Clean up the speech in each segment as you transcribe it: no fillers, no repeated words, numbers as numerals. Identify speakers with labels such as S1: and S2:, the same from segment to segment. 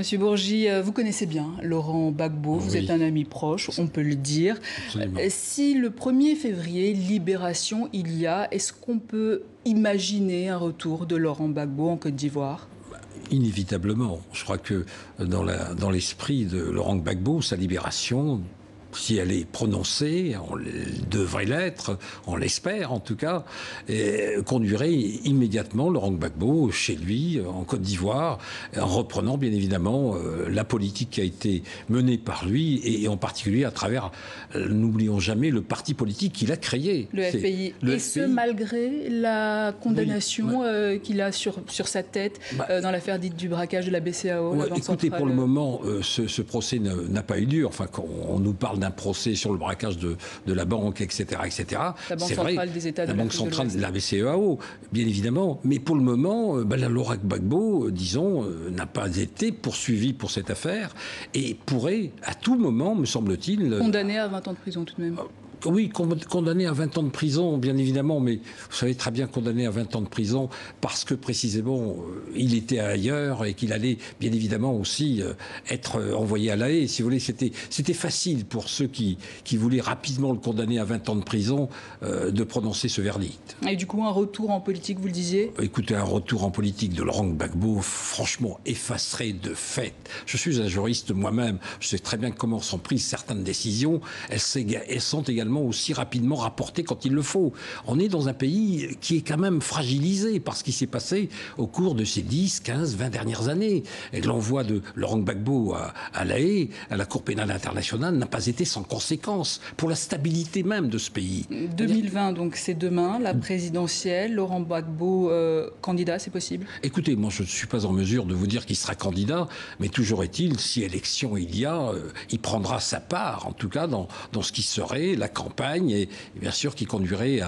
S1: Monsieur Bourgi, vous connaissez bien Laurent Gbagbo, vous êtes un ami proche, on peut le dire.
S2: Absolument.
S1: Si le 1er février, libération il y a, est-ce qu'on peut imaginer un retour de Laurent Gbagbo en Côte d'Ivoire ?
S2: Inévitablement. Je crois que dans l'esprit de Laurent Gbagbo, sa libération, si elle est prononcée, elle devrait l'être, on l'espère en tout cas, conduirait immédiatement Laurent Gbagbo chez lui, en Côte d'Ivoire, en reprenant bien évidemment la politique qui a été menée par lui, et en particulier à travers, n'oublions jamais, le parti politique qu'il a créé.
S1: Le FPI. Et ce, malgré la condamnation qu'il a sur sa tête dans l'affaire dite du braquage de la BCEAO.
S2: Écoutez, pour le moment, ce procès n'a pas eu lieu. Enfin, quand on nous parle d'un procès sur le braquage de la banque, etc., etc.
S1: La Banque centrale des États de
S2: la Banque centrale de la BCEAO, bien évidemment. Mais pour le moment, Laurent Gbagbo, disons, n'a pas été poursuivi pour cette affaire et pourrait, à tout moment, me semble-t-il...
S1: Condamné à 20 ans de prison tout de même.
S2: Oui, condamné à 20 ans de prison, bien évidemment, mais vous savez très bien condamné à 20 ans de prison parce que précisément il était ailleurs et qu'il allait bien évidemment aussi être envoyé à La Haye. Si vous voulez, c'était facile pour ceux qui voulaient rapidement le condamner à 20 ans de prison de prononcer ce verdict.
S1: Et du coup, un retour en politique, vous le disiez ?
S2: Écoutez, un retour en politique de Laurent Gbagbo, franchement, effacerait de fait. Je suis un juriste moi-même, je sais très bien comment sont prises certaines décisions. Elles sont également aussi rapidement rapporté quand il le faut. On est dans un pays qui est quand même fragilisé par ce qui s'est passé au cours de ces 10, 15, 20 dernières années. Et l'envoi de Laurent Gbagbo à La Haye, à la Cour pénale internationale, n'a pas été sans conséquence pour la stabilité même de ce pays.
S1: 2020, donc c'est demain, la présidentielle. Laurent Gbagbo, candidat, c'est possible ?
S2: Écoutez, moi je ne suis pas en mesure de vous dire qu'il sera candidat, mais toujours est-il, si élection il y a, il prendra sa part, en tout cas dans ce qui serait la campagne et bien sûr qui conduirait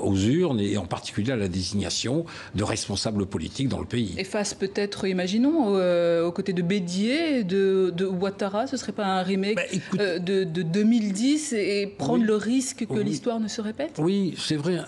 S2: aux urnes et en particulier à la désignation de responsables politiques dans le pays.
S1: Et face peut-être, imaginons, aux côtés de Bédier, de Ouattara, ce ne serait pas un remake de 2010 et prendre le risque que l'histoire ne se répète ?
S2: Oui, c'est vrai.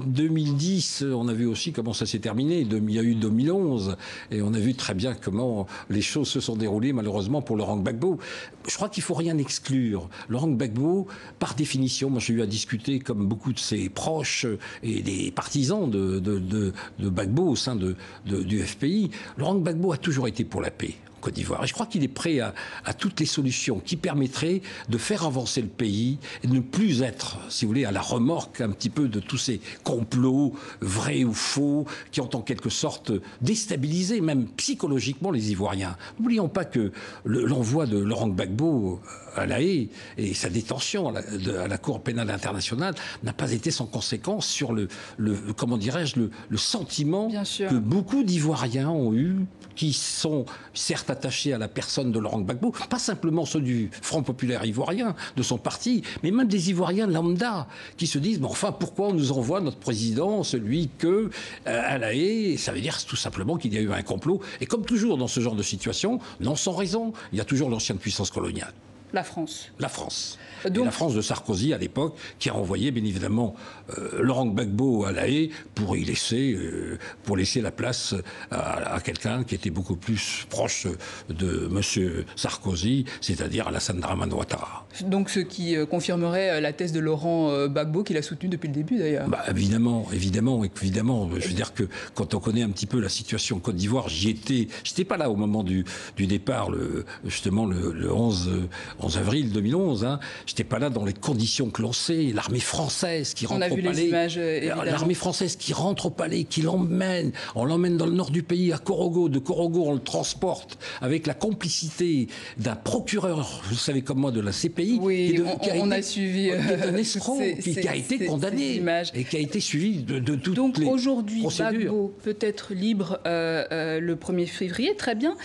S2: 2010, on a vu aussi comment ça s'est terminé. Il y a eu 2011 et on a vu très bien comment les choses se sont déroulées malheureusement pour Laurent Gbagbo. Je crois qu'il ne faut rien exclure. Laurent Gbagbo, par définition, moi j'ai eu à discuter comme beaucoup de ses proches et des partisans de Gbagbo au sein du FPI. Laurent Gbagbo a toujours été pour la paix en Côte d'Ivoire. Et je crois qu'il est prêt à toutes les solutions qui permettraient de faire avancer le pays et de ne plus être, si vous voulez, à la remorque un petit peu de tous ces complots, vrais ou faux, qui ont en quelque sorte déstabilisé même psychologiquement les Ivoiriens. N'oublions pas que l'envoi de Laurent Gbagbo à La Haye et sa détention à la Cour pénale internationale n'a pas été sans conséquence sur le sentiment que beaucoup d'Ivoiriens ont eu, qui sont certes attachés à la personne de Laurent Gbagbo, pas simplement ceux du Front populaire ivoirien, de son parti, mais même des Ivoiriens lambda, qui se disent, mais enfin, pourquoi on nous envoie notre président, celui à La Haye, ça veut dire tout simplement qu'il y a eu un complot. Et comme toujours dans ce genre de situation, non sans raison, il y a toujours l'ancienne puissance coloniale.
S1: La France.
S2: La France. Donc... Et la France de Sarkozy à l'époque, qui a envoyé bien évidemment Laurent Gbagbo à La Haye pour laisser la place à quelqu'un qui était beaucoup plus proche de M. Sarkozy, c'est-à-dire Alassane Dramane Ouattara.
S1: Donc ce qui confirmerait la thèse de Laurent Gbagbo qu'il a soutenue depuis le début d'ailleurs.
S2: Évidemment. Je veux dire que quand on connaît un petit peu la situation en Côte d'Ivoire, j'étais pas là au moment du départ, le 11 avril 2011. J'étais pas là dans les conditions que l'on sait. L'armée française qui rentre au palais. On a vu les images, évidemment. L'armée française qui rentre au palais, qui l'emmène. On l'emmène dans le nord du pays, à Korogo. De Korogo, on le transporte avec la complicité d'un procureur, vous savez comme moi, de la CPI.
S1: Oui, on a suivi.
S2: Qui est un escroc, qui a été condamné et qui a été suivi de toutes les procédures.
S1: Donc aujourd'hui, Gbagbo peut être libre le 1er février, très bien.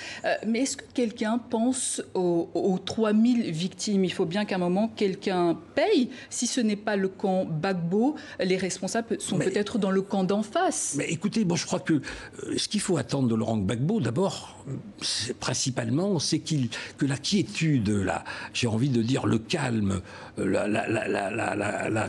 S1: Mais est-ce que quelqu'un pense aux 3000 000 victimes. Il faut bien qu'à un moment, quelqu'un paye. Si ce n'est pas le camp Gbagbo, les responsables sont peut-être dans le camp d'en face.
S2: Mais écoutez, bon, je crois que ce qu'il faut attendre de Laurent Gbagbo, d'abord, principalement, c'est que la quiétude, j'ai envie de dire le calme,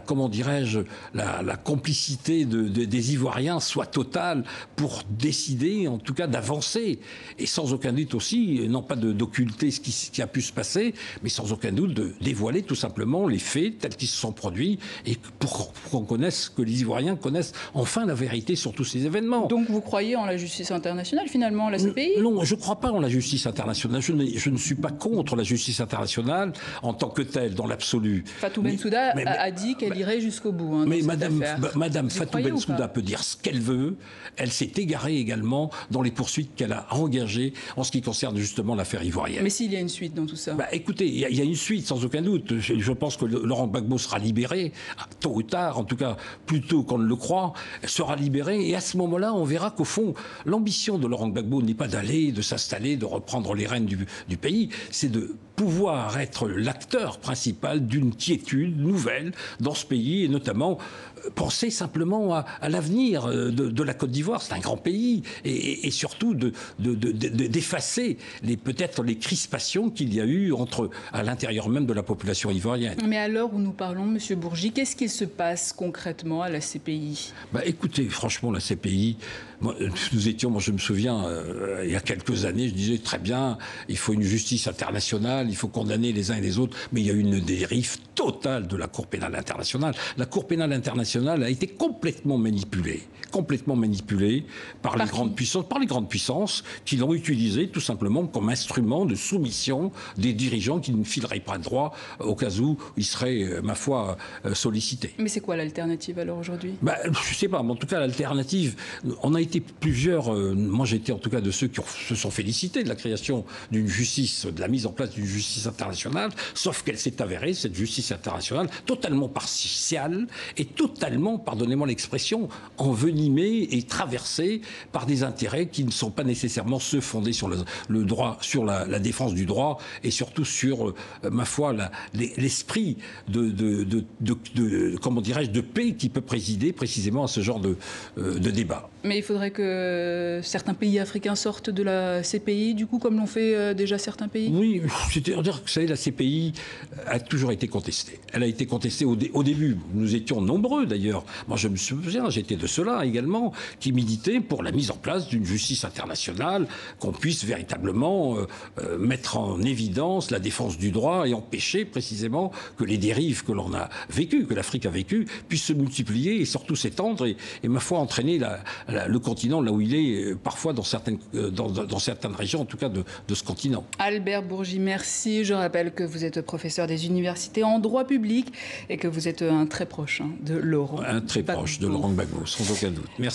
S2: comment dirais-je, la complicité des Ivoiriens soit totale pour décider, en tout cas, d'avancer. Et sans aucun doute aussi, non pas d'occulter ce qui a pu se passer, mais sans aucun doute de dévoiler tout simplement les faits tels qu'ils se sont produits et pour qu'on connaisse, que les Ivoiriens connaissent enfin la vérité sur tous ces événements.
S1: Donc vous croyez en la justice internationale, finalement, la CPI?
S2: Non, je ne crois pas en la justice internationale. Je ne suis pas contre la justice internationale en tant que telle, dans l'absolu.
S1: Fatou Bensouda a dit qu'elle irait jusqu'au bout.
S2: Mais Madame Fatou Bensouda peut dire ce qu'elle veut. Elle s'est égarée également dans les poursuites qu'elle a engagées en ce qui concerne justement l'affaire ivoirienne.
S1: Mais s'il y a une suite dans tout ça?
S2: Écoutez, il y a une suite, sans aucun doute. Je pense que Laurent Gbagbo sera libéré, tôt ou tard, en tout cas plus tôt qu'on ne le croit, sera libéré. Et à ce moment-là, on verra qu'au fond, l'ambition de Laurent Gbagbo n'est pas d'aller, de s'installer, de reprendre les rênes du pays. C'est de pouvoir être l'acteur principal d'une quiétude nouvelle dans ce pays, et notamment penser simplement à l'avenir de la Côte d'Ivoire. C'est un grand pays, et surtout d'effacer peut-être les crispations qu'il y a eu à l'intérieur même de la population ivoirienne.
S1: Mais à l'heure où nous parlons, M. Bourgi, qu'est-ce qu'il se passe concrètement à la CPI?
S2: Écoutez, franchement, la CPI, je me souviens, il y a quelques années, je disais très bien, il faut une justice internationale, il faut condamner les uns et les autres, mais il y a eu une dérive totale de la Cour pénale internationale. La Cour pénale internationale a été complètement manipulée par les grandes puissances qui l'ont utilisée tout simplement comme instrument de soumission des dirigeants qui ne fileraient pas droit au cas où ils seraient, ma foi, sollicités.
S1: Mais c'est quoi l'alternative alors aujourd'hui?
S2: Je ne sais pas, mais en tout cas l'alternative, on a été plusieurs, moi j'étais en tout cas de ceux qui se sont félicités de la création d'une justice, de la mise en place d'une justice internationale, sauf qu'elle s'est avérée, cette justice internationale, totalement partiale et totalement, pardonnez-moi l'expression, envenimée et traversée par des intérêts qui ne sont pas nécessairement ceux fondés sur le droit, sur la défense du droit et surtout sur, ma foi, l'esprit comment dirais-je, de paix qui peut présider précisément à ce genre de débat.
S1: Mais il faudrait que certains pays africains sortent de la CPI, du coup, comme l'ont fait déjà certains pays?
S2: Oui, c'est-à-dire que vous savez, la CPI a toujours été contestée. Elle a été contestée au début. Nous étions nombreux d'ailleurs. Moi, je me souviens, j'étais de ceux-là également, qui militaient pour la mise en place d'une justice internationale, qu'on puisse véritablement mettre en évidence la défense du droit et empêcher précisément que les dérives que l'on a vécues, que l'Afrique a vécues, puissent se multiplier et surtout s'étendre et ma foi, entraîner le continent là où il est, parfois dans certaines régions, en tout cas de ce continent.
S1: Albert Bourgi, merci. Je rappelle que vous êtes professeur des universités en droit public et que vous êtes un très proche de Laurent Gbagbo.
S2: Un très proche de Laurent Gbagbo, sans aucun doute. Merci.